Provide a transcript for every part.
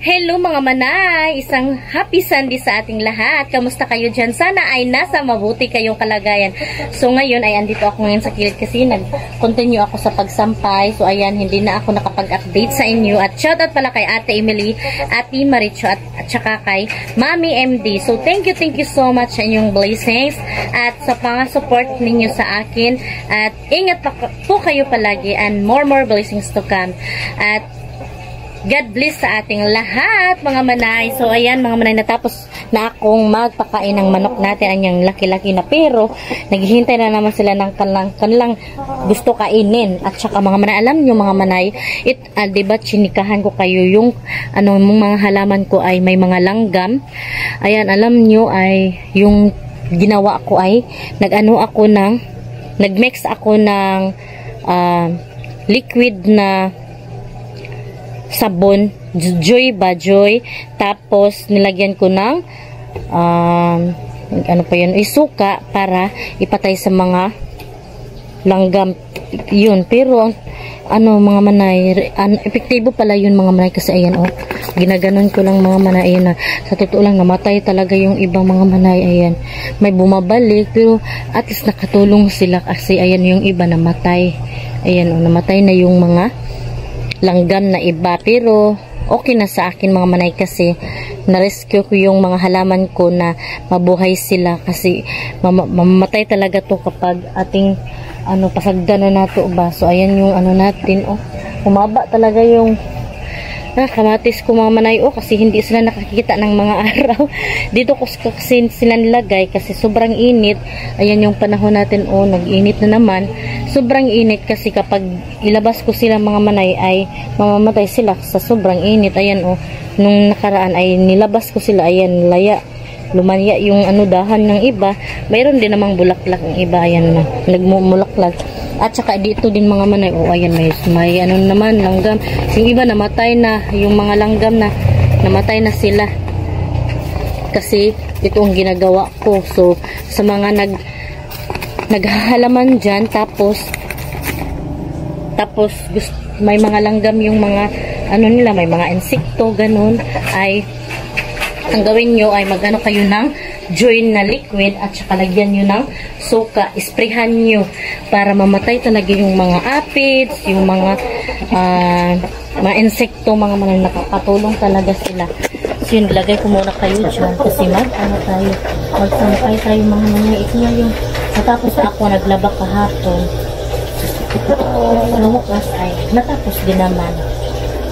Hello mga manay! Isang happy Sunday sa ating lahat. Kamusta kayo dyan? Sana ay nasa mabuti kayong kalagayan. So ngayon ay andito ako ngayon sa kilid kasi nag-continue ako sa pagsampay. So ayan, hindi na ako nakapag-update sa inyo. At shoutout pala kay Ate Emily, Ate Maricho at saka kay Mami MD. So thank you so much sa inyong blessings at sa pang-support ninyo sa akin. At ingat po kayo palagi and more blessings to come. At God bless sa ating lahat, mga manay. So, ayan, mga manay, natapos na akong magpakain ng manok natin. Anyang laki-laki na. Pero, naghihintay na naman sila ng kanilang gusto kainin. At saka, mga manay, alam nyo, mga manay, diba, chinikahan ko kayo yung, mga halaman ko ay may mga langgam. Ayan, alam nyo, ay, yung ginawa ko ay, nag-mix ako ng, liquid na sabon, Joy ba, Joy. Tapos, nilagyan ko ng suka para ipatay sa mga langgam. Yun. Pero, mga manay, epektibo pala yun, mga manay, kasi ayan, ginaganon ko lang, mga manay, ayan na. Sa totoo lang, namatay talaga yung ibang mga manay, ayan. May bumabalik, pero at least nakatulong sila kasi, ayan, yung iba namatay. Ayan, namatay na yung mga langgam na iba, pero okay na sa akin, mga manay, kasi na-rescue ko yung mga halaman ko na mabuhay sila kasi mamamatay talaga to kapag ating pasagdan na nato ba. So ayan yung natin, humaba talaga yung kamatis ko, mga manay, kasi hindi sila nakakita ng mga araw. Dito ko kasi sila nilagay kasi sobrang init. Ayan yung panahon natin, nag-init na naman. Sobrang init kasi kapag ilabas ko sila, mga manay, ay mamamatay sila sa sobrang init. Ayan, nung nakaraan ay nilabas ko sila, ayan, lumaya yung dahan ng iba. Mayroon din namang bulaklak ng iba, ayan na, nagmumulaklak. At saka dito din, mga manay, ayan, may naman, langgam. Yung iba namatay na, yung mga langgam na namatay na sila. Kasi ito ang ginagawa ko. So, sa mga naghahalaman dyan, tapos may mga langgam yung mga, nila, may mga insekto, ganun, ay, ang gawin nyo ay magano kayo ng Joy na liquid at saka lagyan nyo ng suka, isprayhan nyo para mamatay talaga yung mga aphids, yung mga insekto, mga nakakatulong talaga sila. So yun, lagay ko muna kayo dyan kasi magsampay tayo, mga manay. Ito na yung natapos ako naglaba kahapon. Wakas ay natapos din naman.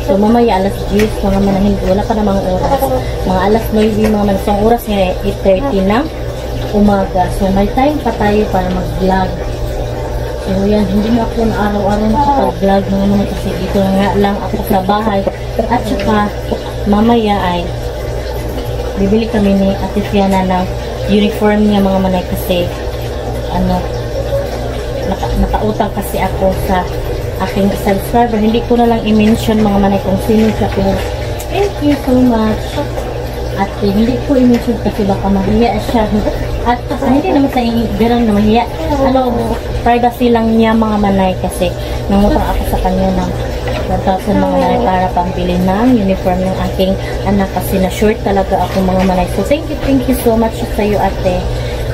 So, mamaya alas 10, mga manahing, wala pa namang oras. Mga alas 9, mga manisang oras ngayon, 8:30 ng umaga. So, may time pa tayo para mag-vlog. So, yan, hindi na ako na araw-araw nakapag-vlog, mga manahing, kasi dito nga lang ako sa bahay. At saka, mamaya ay bibili kami ni Ate Fiana ng uniform niya, mga manahing, kasi nakautang kasi ako sa aking subscriber. Hindi ko na lang i-mention, mga manay, kung sino siya, pero thank you so much. At hindi ko i-mention kasi baka mahiya siya. At hindi naman sa ganang na mahiya. Privacy lang niya, mga manay, kasi nangutang ako sa kanya ng 1,000, mga manay, para pambili ng uniform ng aking anak kasi na-short talaga ako, mga manay. So thank you so much sa iyo, ate,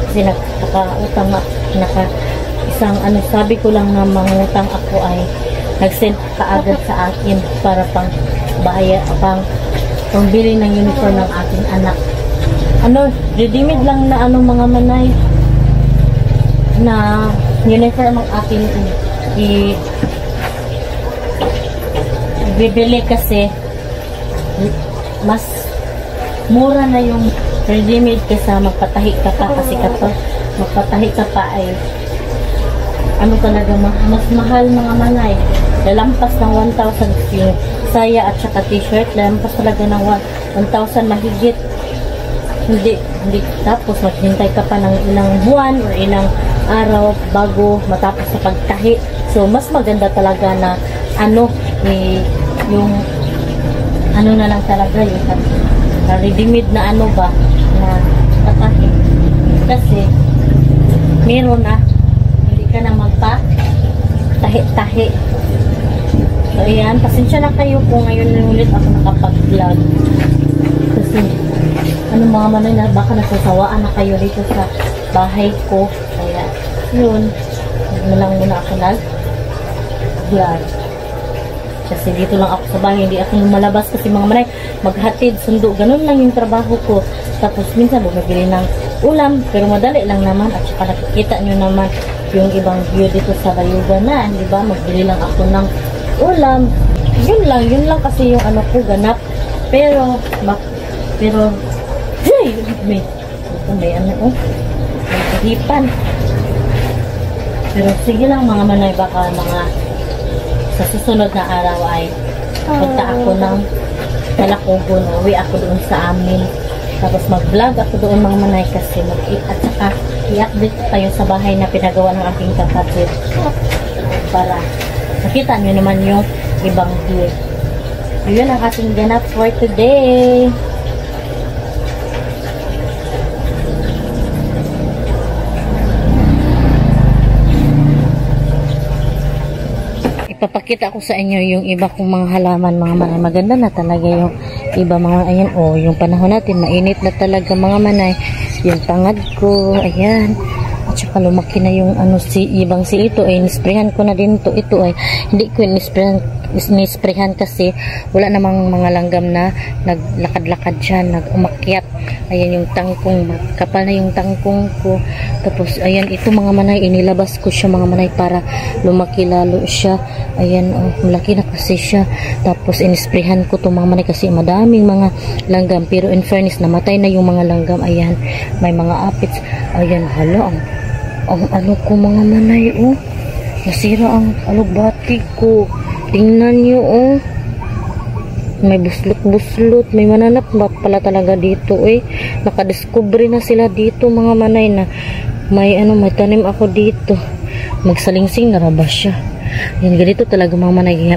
kasi nakakautang isang sabi ko lang na mangutang ako ay nag-send kaagad sa akin para pangbili ng uniform ng aking anak. Ready-made lang na mga manay na uniform ang aking bibili kasi mas mura na yung ready-made kaysa magpatahi ka pa, kasi kapag magpatahi ka pa ay talaga, mas mahal, mga manay. Lalampas ng 1,000 yung saya at saka t-shirt. Lalampas talaga ng 1,000 mahigit. Hindi. Tapos maghintay ka pa ng ilang buwan or ilang araw bago matapos sa pagtahi. So, mas maganda talaga na yung na lang talaga, yung ready-made na na patahi. Kasi meron na, hindi ka na magpa-tahi-tahi. So, ayan. Pasensya na kayo kung ngayon na ulit ako nakapag-vlog. Kasi, ano mga manay na, baka nasasawaan na kayo dito sa bahay ko. Kaya, yun. Ano lang muna ako nag-vlog. Kasi dito lang ako sa bahay. Hindi ako lumalabas kasi mga manay, maghatid, sundo. Ganun lang yung trabaho ko. Tapos, minsan bumibili ng ulam. Pero madali lang naman. At saka nakikita nyo naman yung ibang view dito sa Bayugan na. Diba? Magbili lang ako ng ulam. Yun lang kasi yung ano ko ganap. Pero hey, may ano may hipan. Pero sige lang mga manay, baka mga sa susunod na araw ay punta ako ng Talacogon, uwi ako doon sa amin. Tapos mag-vlog ako doon mga manay kasi at saka i-update tayo sa bahay na pinagawa ng aking kapatid para nakita nyo naman yung ibang view. So, yun ang ating ganap for today. Ipapakita ko sa inyo yung iba kong mga halaman, mga manay. Maganda na talaga yung iba mga, ayan, yung panahon natin, mainit na talaga mga manay. Yung tangad ko, ayan. At saka lumaki na yung ibang ito ay nisprehan ko na din ito ay hindi ko nisprehan kasi wala namang mga langgam na naglakad-lakad dyan, nagumakyat. Ayan yung tangkong, kapal na yung tangkong ko. Tapos ayan, ito mga manay, inilabas ko siya mga manay para lumaki lalo siya. Ayan, malaki na kasi siya. Tapos inisprehan ko to mga manay kasi madaming mga langgam, pero in fairness namatay na yung mga langgam. Ayan, may mga apits. Ayan, hala, ang ano ko mga manay, nasira ang alugbati ko. Tingnan nyo, may buslot-buslot, may mananap ba pala talaga dito, nakadiscovery na sila dito mga manay na may tanim ako dito. Magsalingsing na ba siya. Yan, ganito talaga mga manay.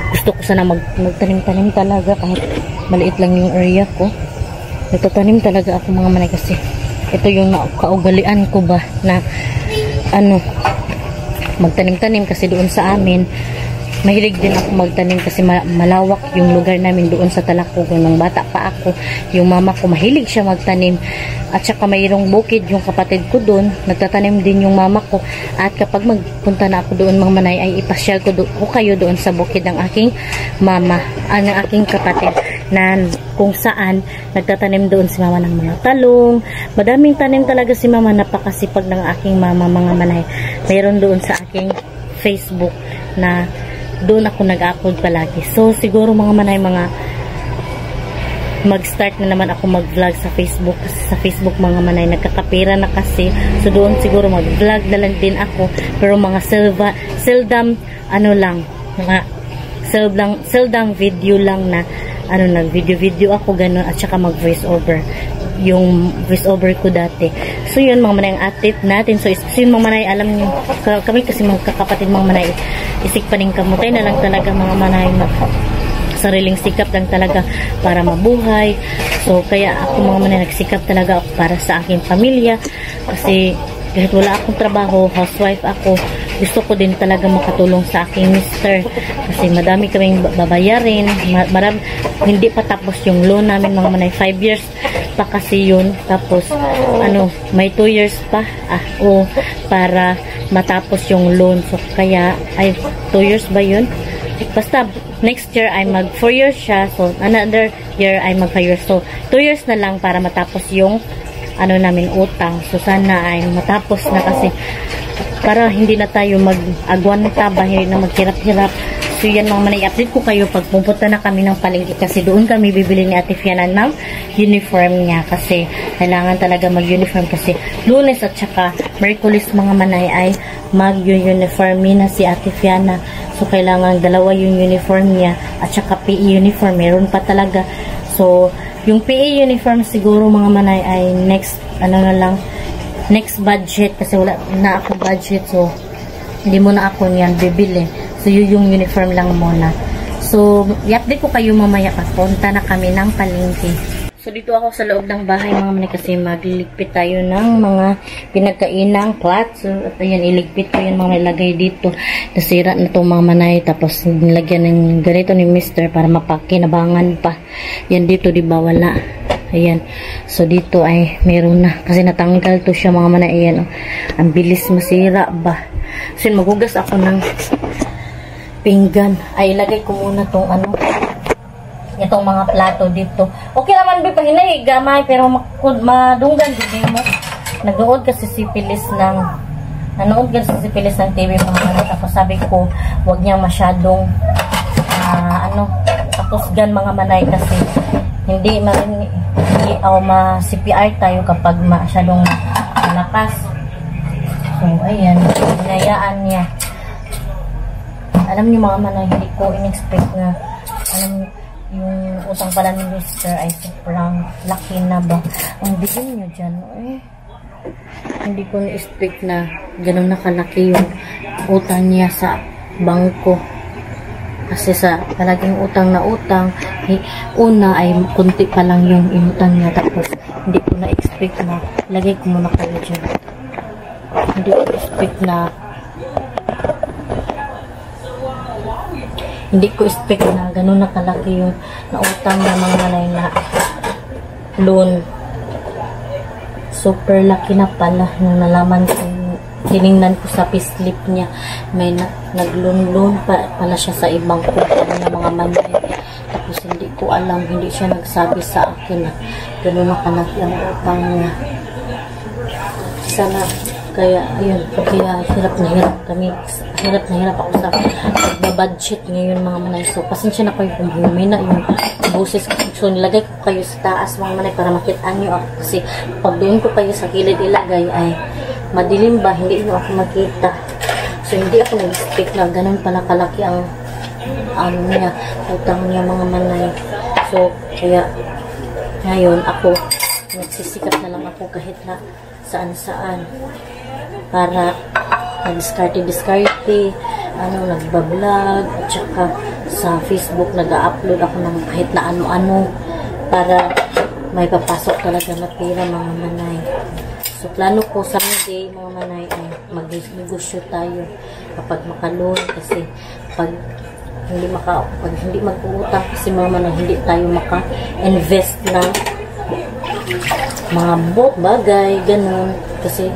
Gusto ko sana magtanim-tanim talaga kahit maliit lang yung area ko. Nagtatanim talaga ako mga manay kasi ito yung kaugalian ko ba na magtanim-tanim kasi doon sa amin mahilig din ako magtanim kasi malawak yung lugar namin doon sa Talacogon. Nung bata pa ako, yung mama ko mahilig siya magtanim at saka mayroong bukid yung kapatid ko doon, nagtatanim din yung mama ko. At kapag magpunta na ako doon mga manay ay ipasyal ko kayo doon sa bukid ng aking mama, ng aking kapatid na kung saan nagtatanim doon si mama ng mga talong. Madaming tanim talaga si mama, napakasipag ng aking mama mga manay. Mayroon doon sa aking Facebook na doon ako nag-upload palagi. So siguro mga manay, mag-start na naman ako mag-vlog sa Facebook. Kasi sa Facebook mga manay nagkakapira na kasi. So doon siguro mag-vlog na lang din ako. Pero mga seldom mga seldom video lang na nag-video ako ganun at saka mag-voice over. Yung voice over ko dati. So yun mga manay ang update natin. So yun mga manay, alam niyo kami kasi mga kakapatid mga manay, isik pa rin kamutay na lang talaga mga manay, sariling sikap lang talaga para mabuhay. So kaya ako mga manay, nagsikap talaga ako para sa aking pamilya kasi kahit wala akong trabaho, housewife ako, gusto ko din talaga makatulong sa aking mister kasi madami kaming babayarin, hindi pa tapos yung loan namin mga manay, 5 years pa kasi yun, tapos may 2 years pa para matapos yung loan. So kaya 2 years ba yun? Basta next year ay mag 4 years siya, so another year ay mag 5 years, so 2 years na lang para matapos yung namin utang. So sana ay matapos na kasi para hindi na tayo mag-agwan ng taba, hindi na maghirap-hirap. So yan mga manay, update ko kayo pag pupunta na kami ng palengke kasi doon kami bibili ni Ate Fiana ng uniform niya kasi kailangan talaga mag-uniform kasi Lunes at saka Merkulis mga manay ay mag-uniform na si Ate Fiana. So kailangan dalawa yung uniform niya at saka PE uniform, meron pa talaga. So yung PE uniform siguro mga manay ay next next budget kasi wala na ako budget, so hindi mo na ako niyan bibili. So yung uniform lang muna. So i-update ko kayo mamaya pag punta na kami ng palengke. So, dito ako sa loob ng bahay mga manay kasi magliligpit tayo ng mga pinagkainang plato. So, at ayan, iligpit ko yan mga ilagay dito. Nasira na itong mga manay. Tapos, nilagyan ng ganito ni Mr. para mapakinabangan pa. Yan dito, diba? Wala. Ayan. So, dito ay meron na. Kasi natanggal to siya mga manay. Ayan. Oh. Ang bilis masira ba? So, magugas ako ng pinggan. Ay, ilagay ko muna tong ano. Itong mga plato dito. Okay naman ba pahinay, gamay, pero madunggan din mo. Nagnood kasi si Pilis ng TV mga ano. Tapos sabi ko, wag niya masyadong takusgan mga manay kasi hindi ma-CPR tayo kapag masyadong malakas. So, ayan, hinayaan niya. Alam niyo mga manay, hindi ko in-expect na yung utang pala ni Mr. ay sobrang laki na ba. Ang bigyan nyo dyan, hindi ko na-expect na ganun nakalaki yung utang niya sa bangko. Kasi sa palaging utang na utang, una ay kunti pa lang yung inutang niya. Tapos, hindi ko na-expect na, lagay ko muna kayo dyan. Hindi ko expect na ganun nakalaki yung nautang na mga nanay na loan. Super laki na pala nung nalaman ko, tiningnan ko sa payslip niya, may nag-loan pala siya sa ibang kumpanya ng mga manay. Tapos hindi ko alam, hindi siya nagsabi sa akin na ganun nakalaki ang utang niya. Sana kaya ayun, kaya hirap na hirap ako sa budget ngayon mga manay. So pasensya na kayo kung humina yung boses ko. So nilagay ko kayo sa taas mga manay para makitaan nyo ako, kasi pag doon ko kayo sa gilid ilagay ay madilim ba, hindi nyo ako makita. So hindi ako nag-expect na ganun pala kalaki ang niya, utang niya mga manay. So kaya ngayon ako nagsisikap na lang ako kahit na saan para nag-discarte, nagbablog, at saka sa Facebook nag-upload ako ng kahit na ano-ano para may papasok talaga na pera mga manay. So plano ko someday mga manay ay mag-negosyo tayo kapag makaloan, kasi pag hindi mag-uutang kasi mga manay, hindi tayo maka-invest ng mga bagay, ganun. Kasi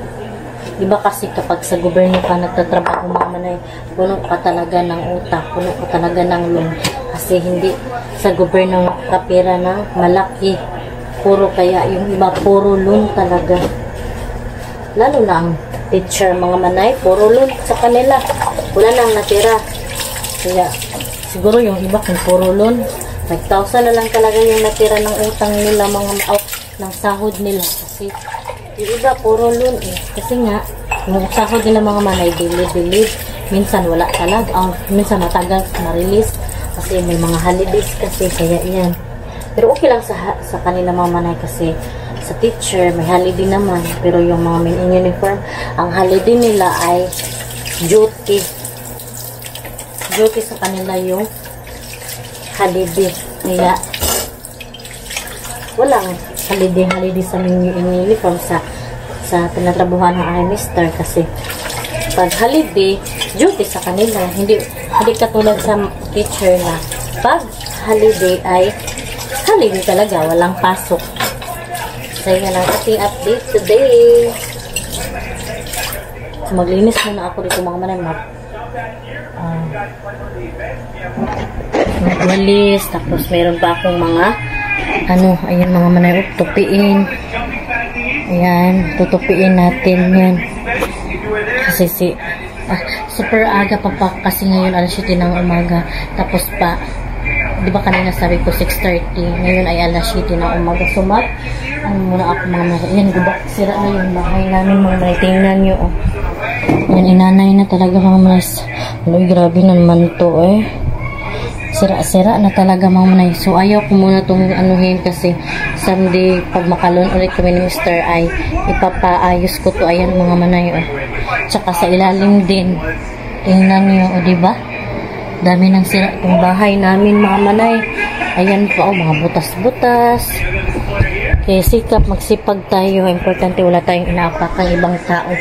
iba kasi kapag sa gobyerno ka nagtatrabaho mga manay, puno ka talaga ng utang, puno ka talaga ng loan. Kasi hindi sa gobyerno kapira ng malaki. Puro kaya yung iba, puro loan talaga. Lalo na ang teacher mga manay, puro loan sa kanila. Wala nang natira. Kaya siguro yung iba kung puro loan, 5,000 na lang talaga yung natira ng utang nila mga ng sahod nila. Kasi yung iba puro loan kasi nga yung sahod nila mga manay delay, minsan wala talaga, minsan matagal na-release kasi may mga holidays kasi, kaya yan. Pero okay lang sa kanila mga manay kasi sa teacher may holiday naman, pero yung mga men in uniform, ang holiday nila ay duty sa kanila yung holiday, kaya walang holiday sa uniform sa tinatrabuhan ng aking mister, kasi pag holiday, duty sa kanila. Hindi katulad sa teacher na pag holiday ay holiday talaga, walang pasok. So yan ang ating update today. So, maglinis muna ako dito mga manay, magwalis, tapos meron pa akong mga ayan mga manay, tupiin. Ayan, tutupiin natin yan. Kasi super aga pa kasi ngayon alas 7 ng umaga. Tapos pa, di ba kanina sabi ko 6:30, ngayon ay alas 7 ng umaga. So muna ako mga manay. Ayan, gubak, sira na yung bahay namin mga manay. Tingnan nyo, Ayan, inanay na talaga mga manay. Grabe na naman to, sira-sira na talaga mga manay. So ayaw ko muna itong anuhin kasi someday pag makalon ulit kami ni Mr. ay ipapaayos ko to. Ayan mga manay, tsaka sa ilalim din, tingnan nyo, diba? Dami ng sira itong bahay namin mga manay. Ayan pa, mga butas-butas. Kaya sikap, magsipag tayo. Importante wala tayong inaapak ng ibang tao.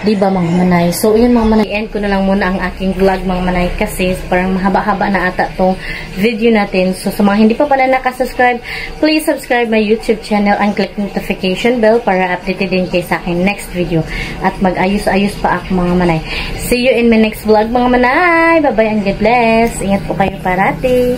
Diba mga manay? So, yun mga manay. End ko na lang muna ang aking vlog mga manay kasi parang mahaba-haba na ata tong video natin. So, sa mga hindi pa pala nakasubscribe, please subscribe my YouTube channel and click notification bell para updated din kayo sa akin next video. At mag-ayos-ayos pa ako mga manay. See you in my next vlog mga manay. Bye-bye and God bless. Ingat po kayo parati.